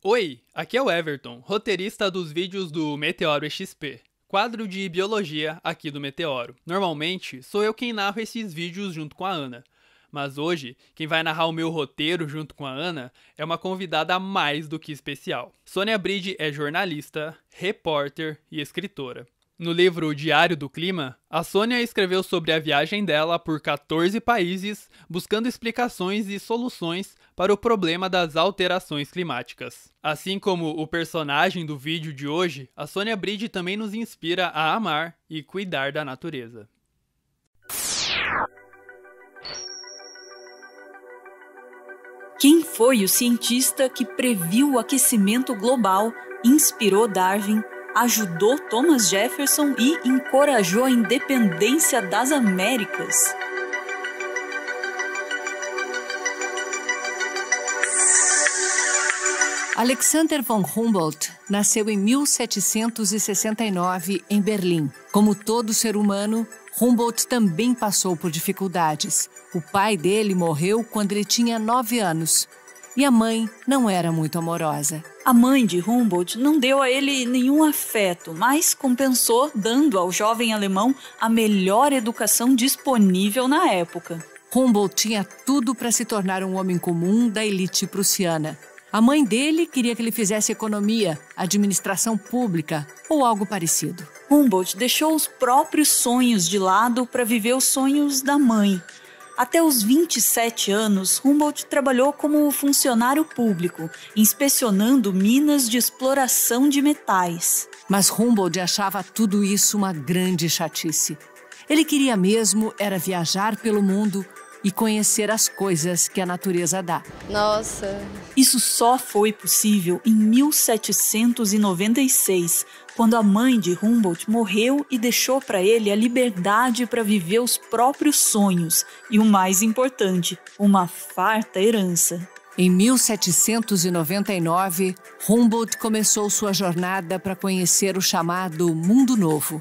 Oi, aqui é o Everton, roteirista dos vídeos do Meteoro XP, quadro de biologia aqui do Meteoro. Normalmente, sou eu quem narro esses vídeos junto com a Ana, mas hoje, quem vai narrar o meu roteiro junto com a Ana é uma convidada mais do que especial. Sônia Bride é jornalista, repórter e escritora. No livro Diário do Clima, a Sônia escreveu sobre a viagem dela por 14 países, buscando explicações e soluções para o problema das alterações climáticas. Assim como o personagem do vídeo de hoje, a Sônia Bride também nos inspira a amar e cuidar da natureza. Quem foi o cientista que previu o aquecimento global, inspirou Darwin, ajudou Thomas Jefferson e encorajou a independência das Américas? Alexander von Humboldt nasceu em 1769 em Berlim. Como todo ser humano, Humboldt também passou por dificuldades. O pai dele morreu quando ele tinha 9 anos e a mãe não era muito amorosa. A mãe de Humboldt não deu a ele nenhum afeto, mas compensou dando ao jovem alemão a melhor educação disponível na época. Humboldt tinha tudo para se tornar um homem comum da elite prussiana. A mãe dele queria que ele fizesse economia, administração pública ou algo parecido. Humboldt deixou os próprios sonhos de lado para viver os sonhos da mãe. Até os 27 anos, Humboldt trabalhou como funcionário público, inspecionando minas de exploração de metais. Mas Humboldt achava tudo isso uma grande chatice. Ele queria mesmo era viajar pelo mundo e conhecer as coisas que a natureza dá. Nossa! Isso só foi possível em 1796, quando a mãe de Humboldt morreu e deixou para ele a liberdade para viver os próprios sonhos e, o mais importante, uma farta herança. Em 1799, Humboldt começou sua jornada para conhecer o chamado Mundo Novo.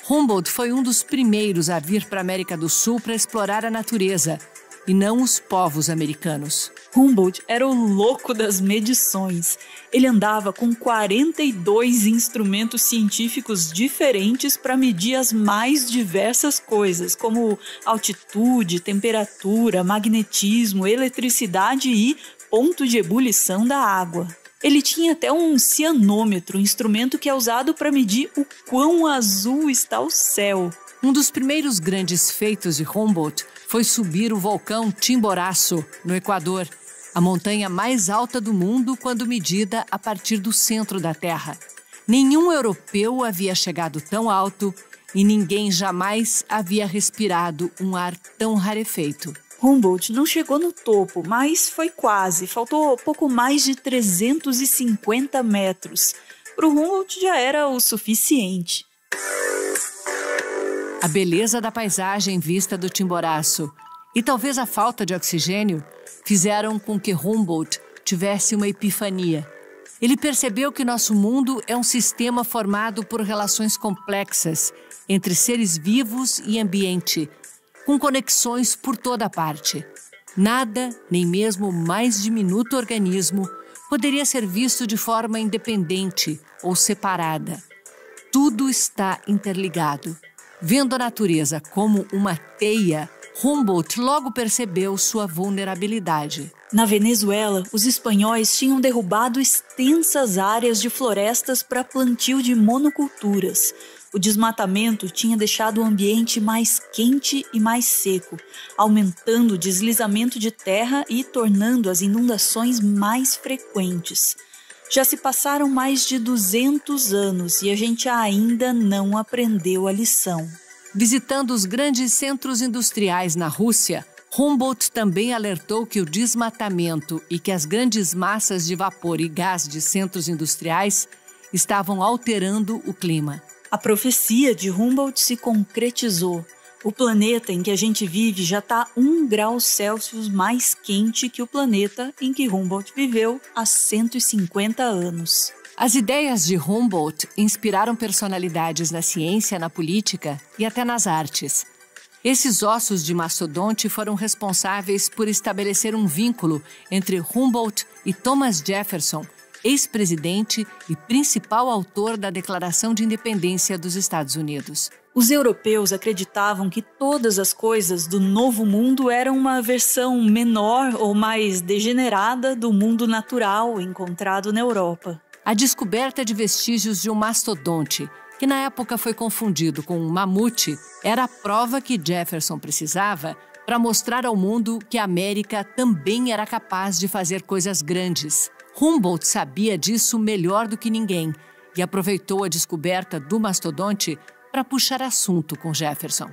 Humboldt foi um dos primeiros a vir para a América do Sul para explorar a natureza, e não os povos americanos. Humboldt era o louco das medições. Ele andava com 42 instrumentos científicos diferentes para medir as mais diversas coisas, como altitude, temperatura, magnetismo, eletricidade e ponto de ebulição da água. Ele tinha até um cianômetro, instrumento que é usado para medir o quão azul está o céu. Um dos primeiros grandes feitos de Humboldt foi subir o vulcão Chimborazo, no Equador, a montanha mais alta do mundo quando medida a partir do centro da Terra. Nenhum europeu havia chegado tão alto e ninguém jamais havia respirado um ar tão rarefeito. Humboldt não chegou no topo, mas foi quase. Faltou pouco mais de 350 metros. Para o Humboldt já era o suficiente. A beleza da paisagem vista do Chimborazo e talvez a falta de oxigênio fizeram com que Humboldt tivesse uma epifania. Ele percebeu que nosso mundo é um sistema formado por relações complexas entre seres vivos e ambiente, com conexões por toda parte. Nada, nem mesmo o mais diminuto organismo, poderia ser visto de forma independente ou separada. Tudo está interligado. Vendo a natureza como uma teia, Humboldt logo percebeu sua vulnerabilidade. Na Venezuela, os espanhóis tinham derrubado extensas áreas de florestas para plantio de monoculturas. O desmatamento tinha deixado o ambiente mais quente e mais seco, aumentando o deslizamento de terra e tornando as inundações mais frequentes. Já se passaram mais de 200 anos e a gente ainda não aprendeu a lição. Visitando os grandes centros industriais na Rússia, Humboldt também alertou que o desmatamento e que as grandes massas de vapor e gás de centros industriais estavam alterando o clima. A profecia de Humboldt se concretizou. O planeta em que a gente vive já está 1 grau Celsius mais quente que o planeta em que Humboldt viveu há 150 anos. As ideias de Humboldt inspiraram personalidades na ciência, na política e até nas artes. Esses ossos de mastodonte foram responsáveis por estabelecer um vínculo entre Humboldt e Thomas Jefferson ex-presidente e principal autor da Declaração de Independência dos Estados Unidos. Os europeus acreditavam que todas as coisas do Novo Mundo eram uma versão menor ou mais degenerada do mundo natural encontrado na Europa. A descoberta de vestígios de um mastodonte, que na época foi confundido com um mamute, era a prova que Jefferson precisava para mostrar ao mundo que a América também era capaz de fazer coisas grandes. Humboldt sabia disso melhor do que ninguém e aproveitou a descoberta do mastodonte para puxar assunto com Jefferson.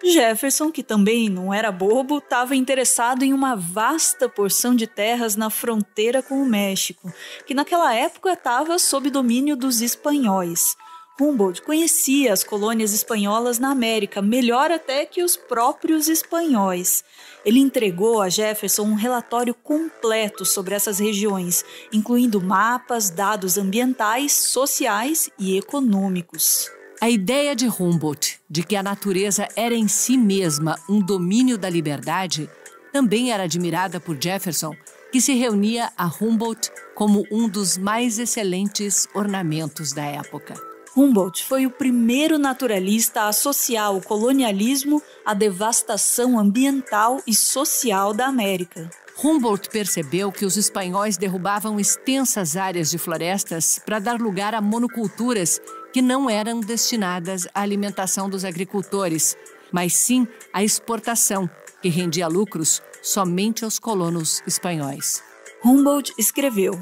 Jefferson, que também não era bobo, estava interessado em uma vasta porção de terras na fronteira com o México, que naquela época estava sob domínio dos espanhóis. Humboldt conhecia as colônias espanholas na América, melhor até que os próprios espanhóis. Ele entregou a Jefferson um relatório completo sobre essas regiões, incluindo mapas, dados ambientais, sociais e econômicos. A ideia de Humboldt de que a natureza era em si mesma um domínio da liberdade também era admirada por Jefferson, que se reunia a Humboldt como um dos mais excelentes ornamentos da época. Humboldt foi o primeiro naturalista a associar o colonialismo à devastação ambiental e social da América. Humboldt percebeu que os espanhóis derrubavam extensas áreas de florestas para dar lugar a monoculturas que não eram destinadas à alimentação dos agricultores, mas sim à exportação, que rendia lucros somente aos colonos espanhóis. Humboldt escreveu: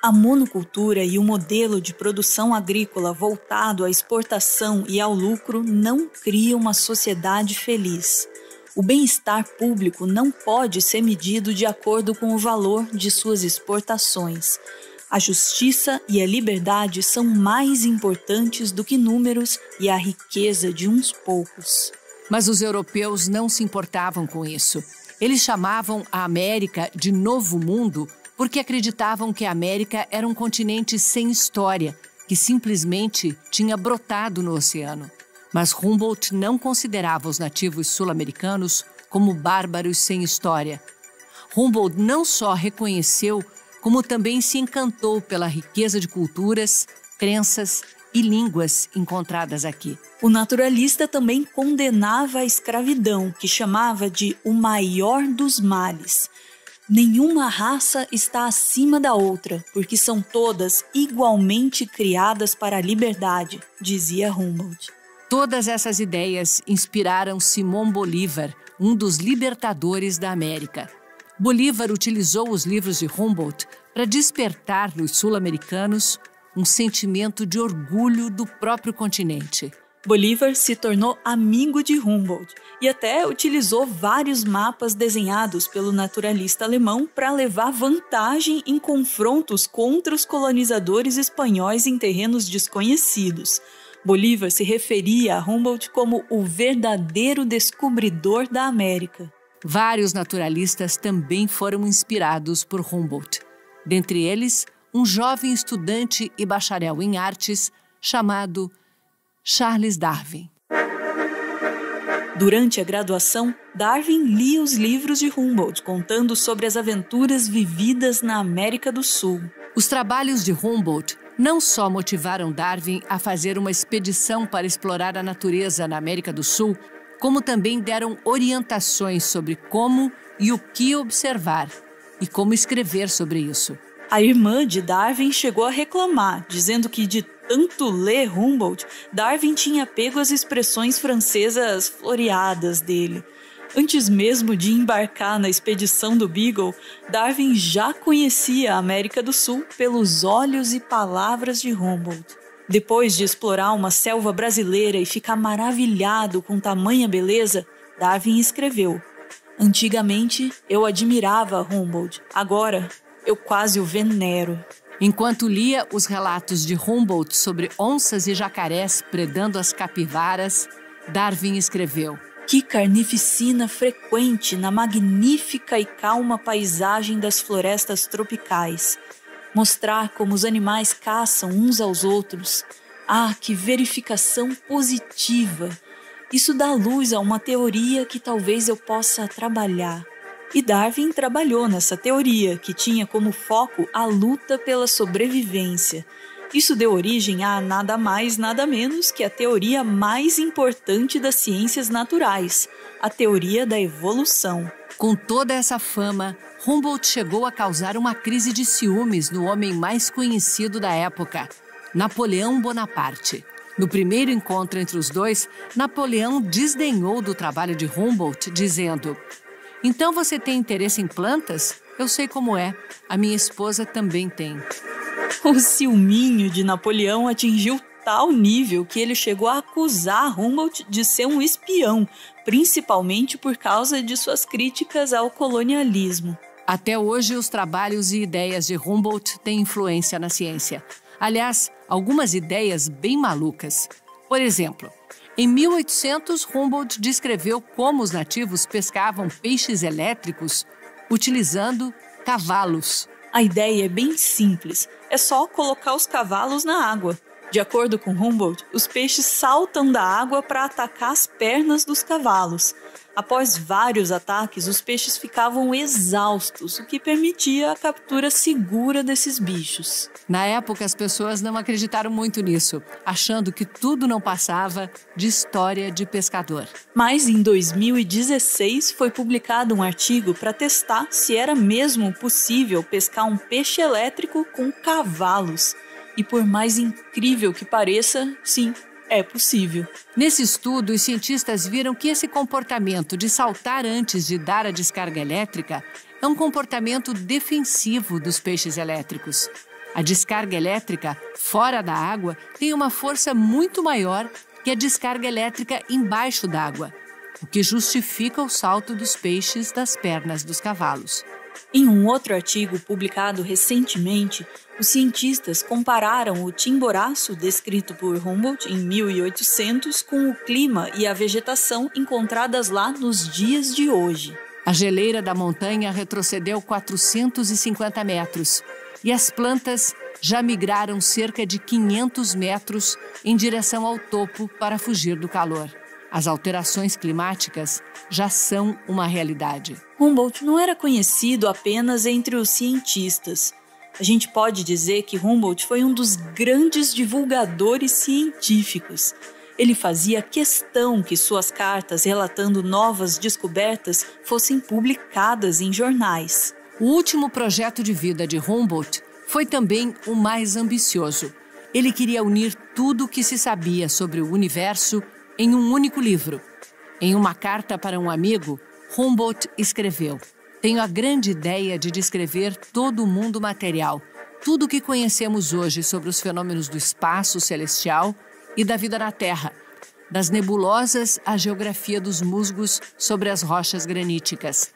a monocultura e o modelo de produção agrícola voltado à exportação e ao lucro não criam uma sociedade feliz. O bem-estar público não pode ser medido de acordo com o valor de suas exportações. A justiça e a liberdade são mais importantes do que números e a riqueza de uns poucos. Mas os europeus não se importavam com isso. Eles chamavam a América de Novo Mundo porque acreditavam que a América era um continente sem história, que simplesmente tinha brotado no oceano. Mas Humboldt não considerava os nativos sul-americanos como bárbaros sem história. Humboldt não só reconheceu, como também se encantou pela riqueza de culturas, crenças e línguas encontradas aqui. O naturalista também condenava a escravidão, que chamava de o maior dos males. Nenhuma raça está acima da outra, porque são todas igualmente criadas para a liberdade, dizia Humboldt. Todas essas ideias inspiraram Simón Bolívar, um dos libertadores da América. Bolívar utilizou os livros de Humboldt para despertar nos sul-americanos um sentimento de orgulho do próprio continente. Bolívar se tornou amigo de Humboldt e até utilizou vários mapas desenhados pelo naturalista alemão para levar vantagem em confrontos contra os colonizadores espanhóis em terrenos desconhecidos. Bolívar se referia a Humboldt como o verdadeiro descobridor da América. Vários naturalistas também foram inspirados por Humboldt. Dentre eles, um jovem estudante e bacharel em artes chamado Charles Darwin. Durante a graduação, Darwin lia os livros de Humboldt, contando sobre as aventuras vividas na América do Sul. Os trabalhos de Humboldt não só motivaram Darwin a fazer uma expedição para explorar a natureza na América do Sul, como também deram orientações sobre como e o que observar e como escrever sobre isso. A irmã de Darwin chegou a reclamar, dizendo que de tanto ler Humboldt, Darwin tinha pego as expressões francesas floreadas dele. Antes mesmo de embarcar na expedição do Beagle, Darwin já conhecia a América do Sul pelos olhos e palavras de Humboldt. Depois de explorar uma selva brasileira e ficar maravilhado com tamanha beleza, Darwin escreveu: antigamente eu admirava Humboldt, agora eu quase o venero. Enquanto lia os relatos de Humboldt sobre onças e jacarés predando as capivaras, Darwin escreveu: que carnificina frequente na magnífica e calma paisagem das florestas tropicais. Mostrar como os animais caçam uns aos outros. Ah, que verificação positiva! Isso dá luz a uma teoria que talvez eu possa trabalhar. E Darwin trabalhou nessa teoria, que tinha como foco a luta pela sobrevivência. Isso deu origem a nada mais, nada menos que a teoria mais importante das ciências naturais, a teoria da evolução. Com toda essa fama, Humboldt chegou a causar uma crise de ciúmes no homem mais conhecido da época, Napoleão Bonaparte. No primeiro encontro entre os dois, Napoleão desdenhou do trabalho de Humboldt, dizendo: "Então você tem interesse em plantas? Eu sei como é. A minha esposa também tem." O ciúminho de Napoleão atingiu tal nível que ele chegou a acusar Humboldt de ser um espião, principalmente por causa de suas críticas ao colonialismo. Até hoje, os trabalhos e ideias de Humboldt têm influência na ciência. Aliás, algumas ideias bem malucas. Por exemplo, em 1800, Humboldt descreveu como os nativos pescavam peixes elétricos utilizando cavalos. A ideia é bem simples, é só colocar os cavalos na água. De acordo com Humboldt, os peixes saltam da água para atacar as pernas dos cavalos. Após vários ataques, os peixes ficavam exaustos, o que permitia a captura segura desses bichos. Na época, as pessoas não acreditaram muito nisso, achando que tudo não passava de história de pescador. Mas em 2016 foi publicado um artigo para testar se era mesmo possível pescar um peixe elétrico com cavalos. E por mais incrível que pareça, sim, é possível. Nesse estudo, os cientistas viram que esse comportamento de saltar antes de dar a descarga elétrica é um comportamento defensivo dos peixes elétricos. A descarga elétrica fora da água tem uma força muito maior que a descarga elétrica embaixo d'água, o que justifica o salto dos peixes das pernas dos cavalos. Em um outro artigo publicado recentemente, os cientistas compararam o Timboraço descrito por Humboldt em 1800 com o clima e a vegetação encontradas lá nos dias de hoje. A geleira da montanha retrocedeu 450 metros e as plantas já migraram cerca de 500 metros em direção ao topo para fugir do calor. As alterações climáticas já são uma realidade. Humboldt não era conhecido apenas entre os cientistas. A gente pode dizer que Humboldt foi um dos grandes divulgadores científicos. Ele fazia questão que suas cartas relatando novas descobertas fossem publicadas em jornais. O último projeto de vida de Humboldt foi também o mais ambicioso. Ele queria unir tudo o que se sabia sobre o universo em um único livro. Em uma carta para um amigo, Humboldt escreveu: "Tenho a grande ideia de descrever todo o mundo material, tudo o que conhecemos hoje sobre os fenômenos do espaço celestial e da vida na Terra, das nebulosas à geografia dos musgos sobre as rochas graníticas.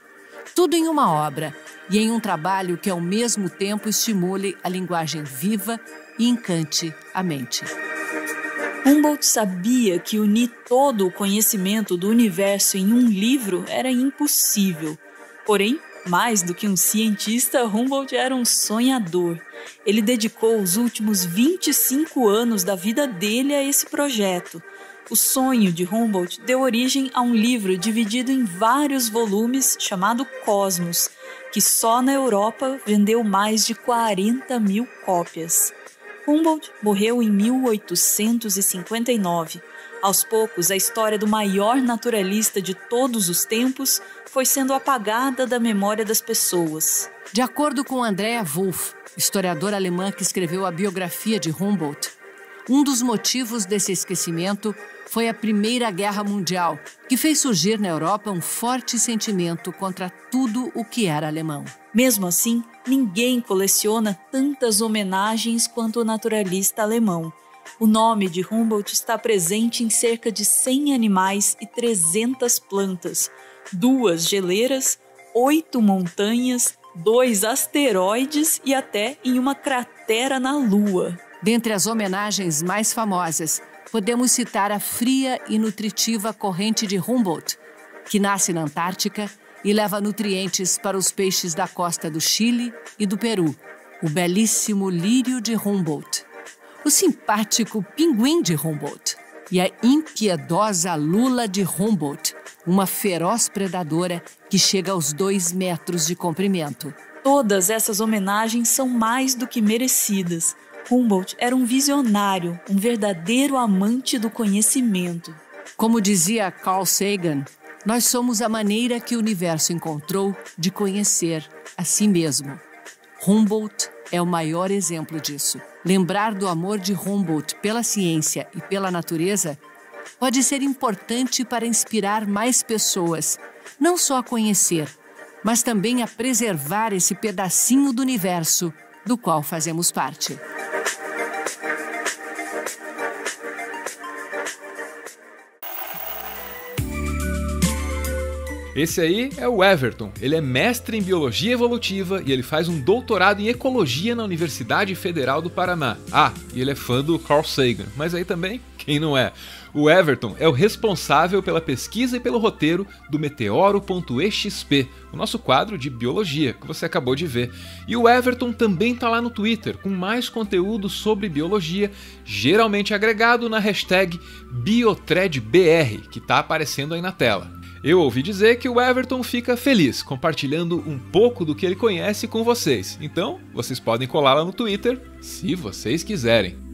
Tudo em uma obra e em um trabalho que ao mesmo tempo estimule a linguagem viva e encante a mente." Humboldt sabia que unir todo o conhecimento do universo em um livro era impossível. Porém, mais do que um cientista, Humboldt era um sonhador. Ele dedicou os últimos 25 anos da vida dele a esse projeto. O sonho de Humboldt deu origem a um livro dividido em vários volumes chamado Cosmos, que só na Europa vendeu mais de 40 mil cópias. Humboldt morreu em 1859. Aos poucos, a história do maior naturalista de todos os tempos foi sendo apagada da memória das pessoas. De acordo com Andrea Wulf, historiadora alemã que escreveu a biografia de Humboldt, um dos motivos desse esquecimento foi a Primeira Guerra Mundial, que fez surgir na Europa um forte sentimento contra tudo o que era alemão. Mesmo assim, ninguém coleciona tantas homenagens quanto o naturalista alemão. O nome de Humboldt está presente em cerca de 100 animais e 300 plantas, 2 geleiras, 8 montanhas, 2 asteroides e até em uma cratera na Lua. Dentre as homenagens mais famosas, podemos citar a fria e nutritiva corrente de Humboldt, que nasce na Antártica e leva nutrientes para os peixes da costa do Chile e do Peru, o belíssimo lírio de Humboldt, o simpático pinguim de Humboldt, e a impiedosa lula de Humboldt, uma feroz predadora que chega aos 2 metros de comprimento. Todas essas homenagens são mais do que merecidas. Humboldt era um visionário, um verdadeiro amante do conhecimento. Como dizia Carl Sagan, nós somos a maneira que o universo encontrou de conhecer a si mesmo. Humboldt é o maior exemplo disso. Lembrar do amor de Humboldt pela ciência e pela natureza pode ser importante para inspirar mais pessoas, não só a conhecer, mas também a preservar esse pedacinho do universo do qual fazemos parte. Esse aí é o Everton. Ele é mestre em Biologia Evolutiva e ele faz um doutorado em Ecologia na Universidade Federal do Paraná. Ah, e ele é fã do Carl Sagan, mas aí também, quem não é? O Everton é o responsável pela pesquisa e pelo roteiro do Meteoro.exp, o nosso quadro de biologia que você acabou de ver. E o Everton também tá lá no Twitter com mais conteúdo sobre biologia, geralmente agregado na hashtag BiothreadBR, que tá aparecendo aí na tela. Eu ouvi dizer que o Everton fica feliz compartilhando um pouco do que ele conhece com vocês. Então, vocês podem colar lá no Twitter, se vocês quiserem.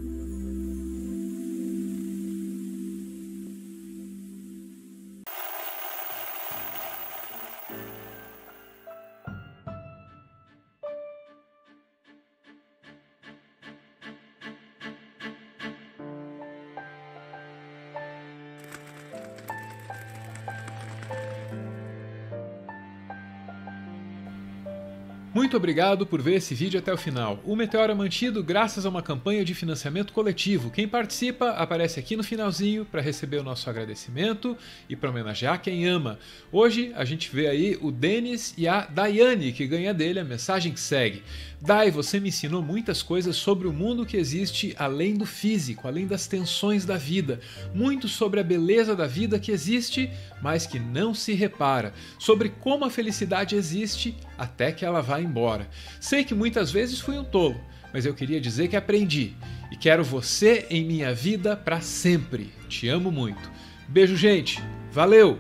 Muito obrigado por ver esse vídeo até o final. O Meteoro é mantido graças a uma campanha de financiamento coletivo. Quem participa aparece aqui no finalzinho para receber o nosso agradecimento e para homenagear quem ama. Hoje a gente vê aí o Denis e a Daiane, que ganha dele a mensagem que segue. Dai, você me ensinou muitas coisas sobre o mundo que existe além do físico, além das tensões da vida. Muito sobre a beleza da vida que existe, mas que não se repara. Sobre como a felicidade existe até que ela vá embora. Sei que muitas vezes fui um tolo, mas eu queria dizer que aprendi. E quero você em minha vida para sempre. Te amo muito. Beijo, gente. Valeu!